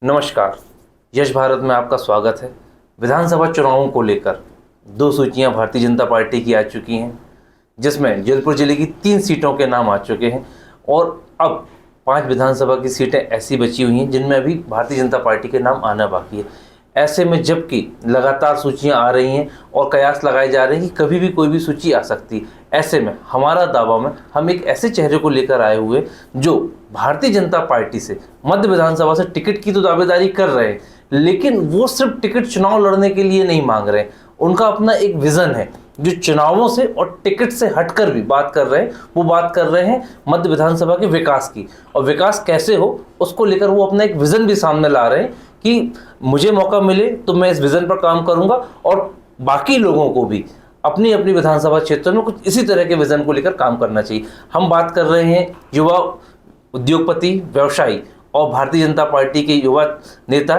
नमस्कार। यश भारत में आपका स्वागत है। विधानसभा चुनावों को लेकर दो सूचियां भारतीय जनता पार्टी की आ चुकी हैं, जिसमें जबलपुर जिले की 3 सीटों के नाम आ चुके हैं और अब 5 विधानसभा की सीटें ऐसी बची हुई हैं जिनमें अभी भारतीय जनता पार्टी के नाम आना बाकी है। ऐसे में जबकि लगातार सूचियां आ रही हैं और कयास लगाए जा रहे हैं कि कभी भी कोई भी सूची आ सकती है, ऐसे में हमारा दावा में हम एक ऐसे चेहरे को लेकर आए हुए जो भारतीय जनता पार्टी से मध्य विधानसभा से टिकट की तो दावेदारी कर रहे हैं, लेकिन वो सिर्फ टिकट चुनाव लड़ने के लिए नहीं मांग रहे हैं। उनका अपना एक विजन है जो चुनावों से और टिकट से हटकर भी बात कर रहे हैं। वो बात कर रहे हैं मध्य विधानसभा के विकास की, और विकास कैसे हो उसको लेकर वो अपना एक विजन भी सामने ला रहे हैं कि मुझे मौका मिले तो मैं इस विजन पर काम करूंगा और बाकी लोगों को भी अपनी अपनी विधानसभा क्षेत्र में कुछ इसी तरह के विजन को लेकर काम करना चाहिए। हम बात कर रहे हैं युवा उद्योगपति, व्यवसायी और भारतीय जनता पार्टी के युवा नेता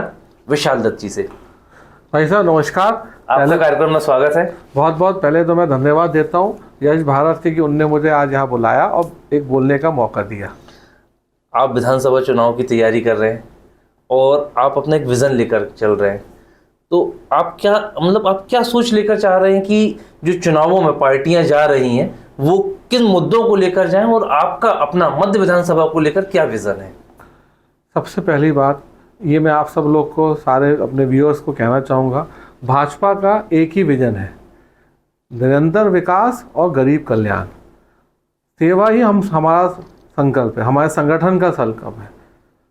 विशाल दत्त जी से। भाई साहब नमस्कार, आपका कार्यक्रम में स्वागत है। बहुत बहुत पहले तो मैं धन्यवाद देता हूँ यश भारत के कि उनने मुझे आज यहाँ बुलाया और एक बोलने का मौका दिया। आप विधानसभा चुनाव की तैयारी कर रहे हैं और आप अपना एक विज़न लेकर चल रहे हैं, तो आप क्या सोच लेकर चाह रहे हैं कि जो चुनावों में पार्टियां जा रही हैं वो किन मुद्दों को लेकर जाएं, और आपका अपना मध्य विधानसभा को लेकर क्या विज़न है? सबसे पहली बात ये मैं आप सब लोग को, सारे अपने व्यूअर्स को कहना चाहूँगा, भाजपा का एक ही विजन है, निरंतर विकास और गरीब कल्याण। सेवा ही हमारा संकल्प है, हमारे संगठन का संकल्प है।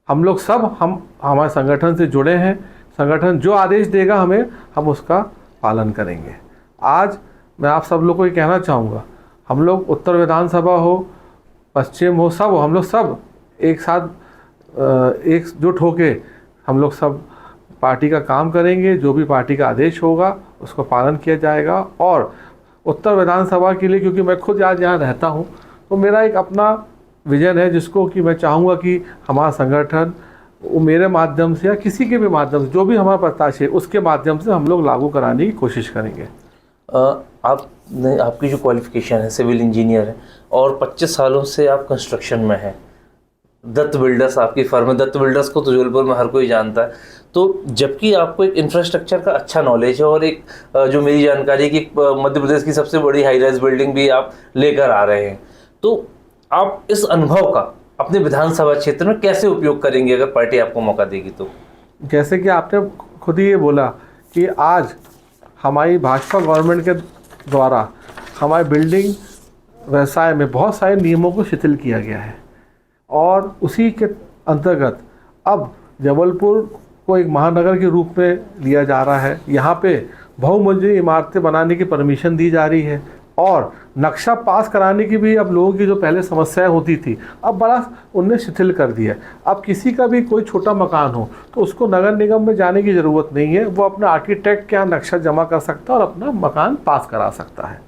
हम लोग सब हमारे संगठन से जुड़े हैं। संगठन जो आदेश देगा हमें, हम उसका पालन करेंगे। आज मैं आप सब लोग को ये कहना चाहूँगा, हम लोग उत्तर विधानसभा हो, पश्चिम हो, सब हम लोग सब एक साथ एकजुट होके हम लोग सब पार्टी का काम करेंगे। जो भी पार्टी का आदेश होगा उसको पालन किया जाएगा। और उत्तर विधानसभा के लिए, क्योंकि मैं खुद आज यहाँ रहता हूँ, तो मेरा एक अपना विजन है जिसको कि मैं चाहूँगा कि हमारा संगठन वो मेरे माध्यम से या किसी के भी माध्यम से, जो भी हमारा प्रत्याशी है उसके माध्यम से हम लोग लागू कराने की कोशिश करेंगे। आपकी जो क्वालिफिकेशन है सिविल इंजीनियर है और 25 सालों से आप कंस्ट्रक्शन में हैं। दत्त बिल्डर्स आपकी फर्म है। दत्त बिल्डर्स को तो जबलपुर में हर कोई जानता है। तो जबकि आपको एक इंफ्रास्ट्रक्चर का अच्छा नॉलेज है और एक जो मेरी जानकारी की मध्य प्रदेश की सबसे बड़ी हाई राइज बिल्डिंग भी आप लेकर आ रहे हैं, तो आप इस अनुभव का अपने विधानसभा क्षेत्र में कैसे उपयोग करेंगे अगर पार्टी आपको मौका देगी तो? जैसे कि आपने खुद ही ये बोला कि आज हमारी भाजपा गवर्नमेंट के द्वारा हमारे बिल्डिंग व्यवसाय में बहुत सारे नियमों को शिथिल किया गया है, और उसी के अंतर्गत अब जबलपुर को एक महानगर के रूप में लिया जा रहा है। यहाँ पे बहुमंजिली इमारतें बनाने की परमिशन दी जा रही है, और नक्शा पास कराने की भी अब लोगों की जो पहले समस्याएं होती थी, अब बड़ा उनने शिथिल कर दिया है। अब किसी का भी कोई छोटा मकान हो तो उसको नगर निगम में जाने की ज़रूरत नहीं है, वो अपना आर्किटेक्ट के यहाँ नक्शा जमा कर सकता है और अपना मकान पास करा सकता है।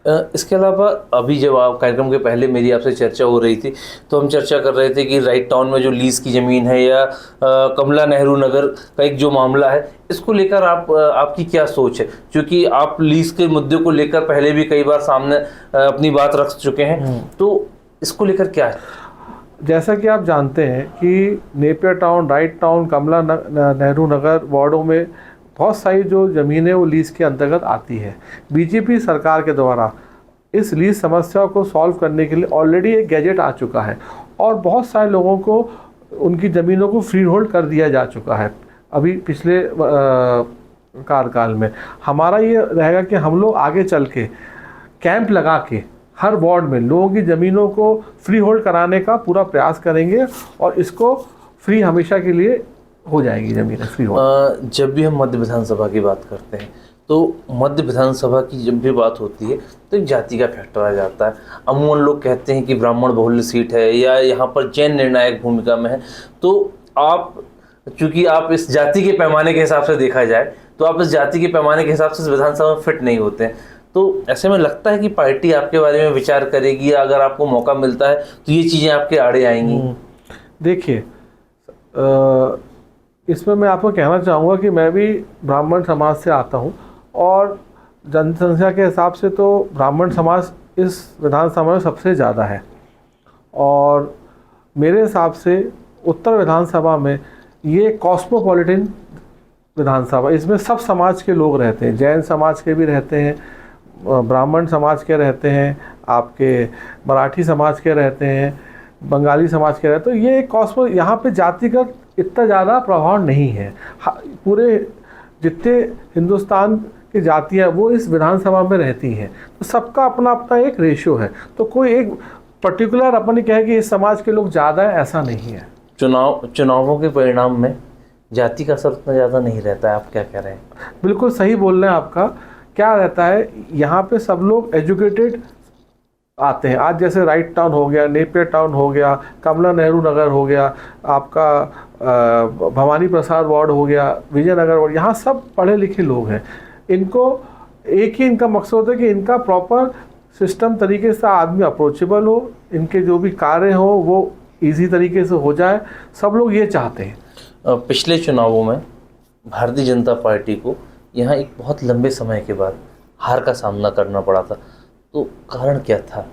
इसके अलावा अभी जब आप कार्यक्रम के पहले मेरी आपसे चर्चा हो रही थी तो हम चर्चा कर रहे थे कि राइट टाउन में जो लीज की ज़मीन है या कमला नेहरू नगर का एक जो मामला है, इसको लेकर आपकी क्या सोच है? क्योंकि आप लीज के मुद्दे को लेकर पहले भी कई बार सामने अपनी बात रख चुके हैं, तो इसको लेकर क्या है? जैसा कि आप जानते हैं कि नेपियर टाउन, राइट टाउन, कमला नेहरू नगर वार्डों में बहुत सारी जो ज़मीनें वो लीज़ के अंतर्गत आती है। बीजेपी सरकार के द्वारा इस लीज़ समस्या को सॉल्व करने के लिए ऑलरेडी एक गैजेट आ चुका है, और बहुत सारे लोगों को उनकी ज़मीनों को फ्री होल्ड कर दिया जा चुका है। अभी पिछले कार्यकाल में हमारा ये रहेगा कि हम लोग आगे चल के कैंप लगा के हर वार्ड में लोगों की ज़मीनों को फ्री होल्ड कराने का पूरा प्रयास करेंगे, और इसको फ्री हमेशा के लिए हो जाएगी ज़मीनें फ्री हो। जब भी हम मध्य विधानसभा की बात करते हैं तो मध्य विधानसभा की जब भी बात होती है तो एक जाति का फैक्टर आ जाता है। अमूमन लोग कहते हैं कि ब्राह्मण बहुल्य सीट है या यहाँ पर जैन निर्णायक भूमिका में है, तो आप चूँकि आप इस जाति के पैमाने के हिसाब से देखा जाए तो आप इस जाति के पैमाने के हिसाब से इस विधानसभा में फिट नहीं होते हैं, तो ऐसे में लगता है कि पार्टी आपके बारे में विचार करेगी या अगर आपको मौका मिलता है तो ये चीज़ें आपके आड़े आएंगी? देखिए, इसमें मैं आपको कहना चाहूँगा कि मैं भी ब्राह्मण समाज से आता हूँ, और जनसंख्या के हिसाब से तो ब्राह्मण समाज इस विधानसभा में सबसे ज़्यादा है, और मेरे हिसाब से उत्तर विधानसभा में ये कॉस्मोपॉलिटन विधानसभा, इसमें सब समाज के लोग रहते हैं, जैन समाज के भी रहते हैं, ब्राह्मण समाज के रहते हैं, आपके मराठी समाज के रहते हैं, बंगाली समाज के रहते हैं। तो ये एक कॉस्मो, यहाँ पे जातिगत इतना ज़्यादा प्रभाव नहीं है। पूरे जितने हिंदुस्तान की जातियाँ वो इस विधानसभा में रहती हैं, तो सबका अपना अपना एक रेशियो है। तो कोई एक पर्टिकुलर अपन कहे कि इस समाज के लोग ज़्यादा है, ऐसा नहीं है। चुनावों के परिणाम में जाति का असर उतना ज़्यादा नहीं रहता है, आप क्या कह रहे हैं? बिल्कुल सही बोल रहे हैं आपका। क्या रहता है, यहाँ पे सब लोग एजुकेटेड आते हैं। आज जैसे राइट टाउन हो गया, नेपियर टाउन हो गया, कमला नेहरू नगर हो गया, आपका भवानी प्रसाद वार्ड हो गया, विजयनगर वार्ड, यहाँ सब पढ़े लिखे लोग हैं। इनको एक ही इनका मकसद होता है कि इनका प्रॉपर सिस्टम तरीके से आदमी अप्रोचेबल हो, इनके जो भी कार्य हो वो इजी तरीके से हो जाए, सब लोग ये चाहते हैं। पिछले चुनावों में भारतीय जनता पार्टी को यहाँ एक बहुत लंबे समय के बाद हार का सामना करना पड़ा था, तो कारण क्या था?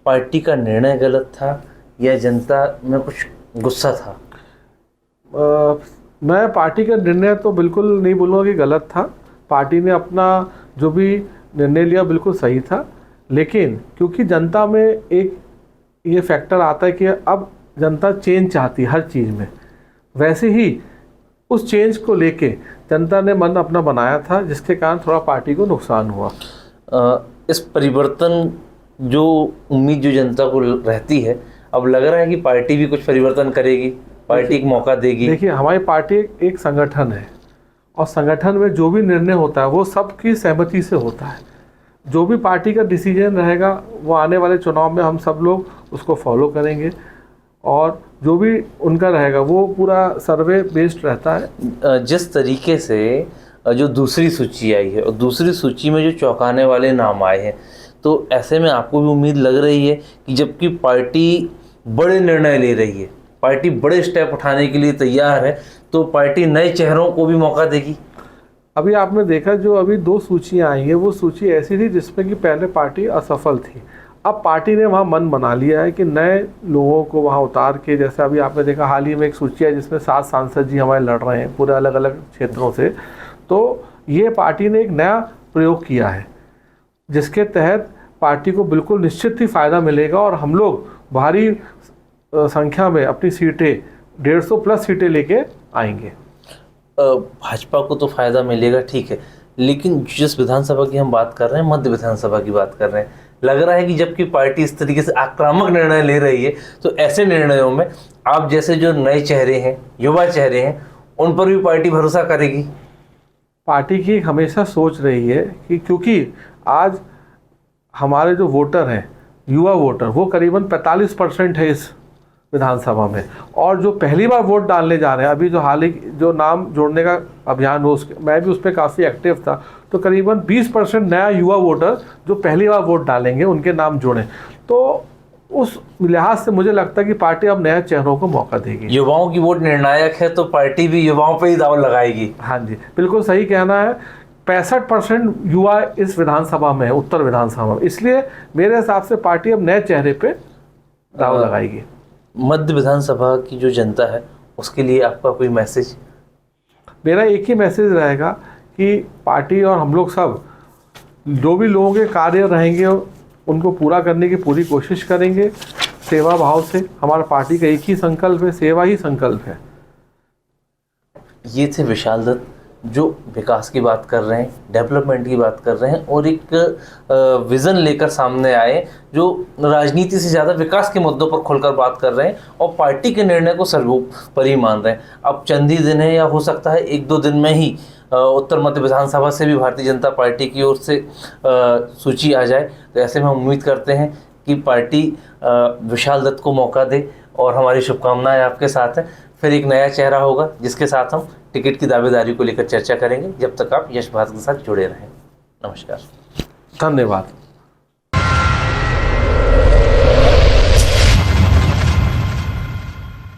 पार्टी का निर्णय गलत था या जनता में कुछ गुस्सा था? मैं पार्टी का निर्णय तो बिल्कुल नहीं बोलूँगा कि गलत था। पार्टी ने अपना जो भी निर्णय लिया बिल्कुल सही था, लेकिन क्योंकि जनता में एक ये फैक्टर आता है कि अब जनता चेंज चाहती है हर चीज़ में, वैसे ही उस चेंज को लेके जनता ने मन अपना बनाया था, जिसके कारण थोड़ा पार्टी को नुकसान हुआ। इस परिवर्तन जो उम्मीद जो जनता को रहती है, अब लग रहा है कि पार्टी भी कुछ परिवर्तन करेगी, पार्टी एक मौका देगी। देखिए, हमारी पार्टी एक संगठन है और संगठन में जो भी निर्णय होता है वो सबकी सहमति से होता है। जो भी पार्टी का डिसीजन रहेगा वो आने वाले चुनाव में हम सब लोग उसको फॉलो करेंगे, और जो भी उनका रहेगा वो पूरा सर्वे बेस्ड रहता है। जिस तरीके से जो दूसरी सूची आई है और दूसरी सूची में जो चौंकाने वाले नाम आए हैं, तो ऐसे में आपको भी उम्मीद लग रही है कि जबकि पार्टी बड़े निर्णय ले रही है, पार्टी बड़े स्टेप उठाने के लिए तैयार है, तो पार्टी नए चेहरों को भी मौका देगी? अभी आपने देखा जो अभी 2 सूचियाँ आई हैं, वो सूची ऐसी थी जिसमें कि पहले पार्टी असफल थी। अब पार्टी ने वहाँ मन बना लिया है कि नए लोगों को वहाँ उतार के, जैसे अभी आपने देखा हाल ही में एक सूची है जिसमें 7 सांसद जी हमारे लड़ रहे हैं पूरे अलग अलग क्षेत्रों से। तो ये पार्टी ने एक नया प्रयोग किया है जिसके तहत पार्टी को बिल्कुल निश्चित ही फ़ायदा मिलेगा, और हम लोग भारी संख्या में अपनी सीटें 150 प्लस सीटें लेके आएंगे। भाजपा को तो फ़ायदा मिलेगा, ठीक है, लेकिन जिस विधानसभा की हम बात कर रहे हैं, मध्य विधानसभा की बात कर रहे हैं, लग रहा है कि जबकि पार्टी इस तरीके से आक्रामक निर्णय ले रही है, तो ऐसे निर्णयों में आप जैसे जो नए चेहरे हैं, युवा चेहरे हैं, उन पर भी पार्टी भरोसा करेगी? पार्टी की हमेशा सोच रही है कि क्योंकि आज हमारे जो वोटर हैं, युवा वोटर, वो करीबन 45% है इस विधानसभा में, और जो पहली बार वोट डालने जा रहे हैं, अभी जो हाल ही जो नाम जोड़ने का अभियान हो, मैं भी उस पर काफ़ी एक्टिव था, तो करीबन 20% नया युवा वोटर जो पहली बार वोट डालेंगे उनके नाम जोड़ें। तो उस लिहाज से मुझे लगता है कि पार्टी अब नए चेहरों को मौका देगी। युवाओं की वोट निर्णायक है, तो पार्टी भी युवाओं पर ही दाव लगाएगी। हाँ जी, बिल्कुल सही कहना है। 65% युवा इस विधानसभा में है, उत्तर विधानसभा में, इसलिए मेरे हिसाब से पार्टी अब नए चेहरे पे दाव लगाएगी। मध्य विधानसभा की जो जनता है उसके लिए आपका कोई मैसेज? मेरा एक ही मैसेज रहेगा कि पार्टी और हम लोग सब जो भी लोगों के कार्य रहेंगे उनको पूरा करने की पूरी कोशिश करेंगे, सेवा भाव से। हमारा पार्टी का एक ही संकल्प है, सेवा ही संकल्प है। ये थे विशाल दत्त, जो विकास की बात कर रहे हैं, डेवलपमेंट की बात कर रहे हैं, और एक विज़न लेकर सामने आए जो राजनीति से ज़्यादा विकास के मुद्दों पर खुलकर बात कर रहे हैं और पार्टी के निर्णय को सर्वोपरि मान रहे हैं। अब चंद ही दिन है, या हो सकता है 1-2 दिन में ही उत्तर मध्य विधानसभा से भी भारतीय जनता पार्टी की ओर से सूची आ जाए। तो ऐसे में हम उम्मीद करते हैं कि पार्टी विशाल दत्त को मौका दे, और हमारी शुभकामनाएं आपके साथ हैं। फिर एक नया चेहरा होगा जिसके साथ हम टिकट की दावेदारी को लेकर चर्चा करेंगे। जब तक आप यश भारत के साथ जुड़े रहें। नमस्कार, धन्यवाद।